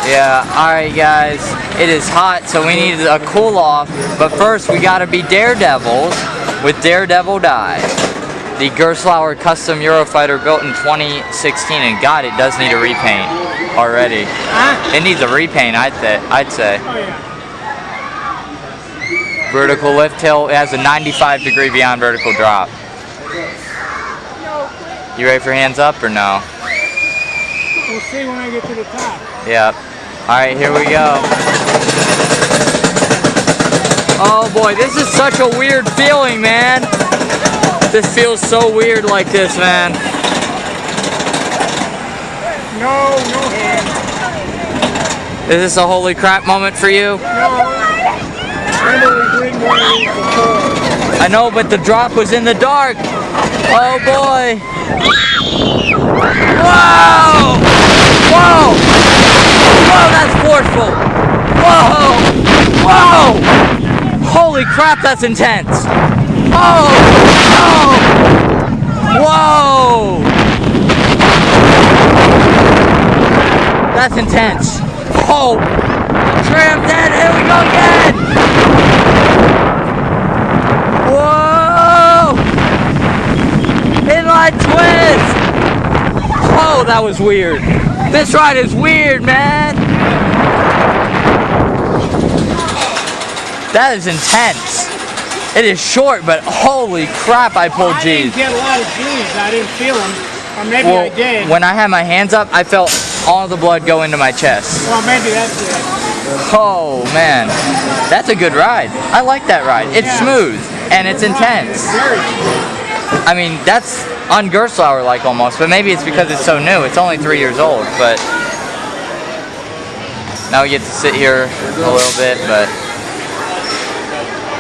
Yeah, alright guys, it is hot, so we need a cool off, but first we gotta be daredevils with Daredevil Dive. The Gerstlauer custom Eurofighter built in 2016, and God, it does need a repaint already. It needs a repaint, I'd say. Oh, yeah. Vertical lift hill, it has a 95-degree beyond vertical drop. You ready for hands up or no? We'll see when I get to the top. Yep. Alright, here we go. Oh boy, this is such a weird feeling, man. This feels so weird like this, man. No hand. Is this a holy crap moment for you? No. Remember we did one of these before. I know, but the drop was in the dark. Oh boy. Whoa! Whoa! Whoa, that's forceful. Whoa! Whoa! Holy crap, that's intense. Oh! Oh! Whoa! That's intense. Oh! Trimmed in, here we go again! Whoa! Inline twist! Oh, that was weird. This ride is weird, man. That is intense. It is short, but holy crap, I pulled G's. I didn't get a lot of G's. I didn't feel them. Or maybe I did. When I had my hands up, I felt all the blood go into my chest. Well, maybe that's it. Oh, man. That's a good ride. I like that ride. It's smooth, and it's intense. Very smooth. I mean, that's on Gerstlaur like almost, but maybe it's because it's so new. It's only 3 years old, but now we get to sit here a little bit, but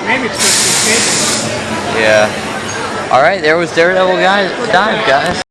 maybe it's just the kids. yeah. All right, there was Daredevil Dive, guys.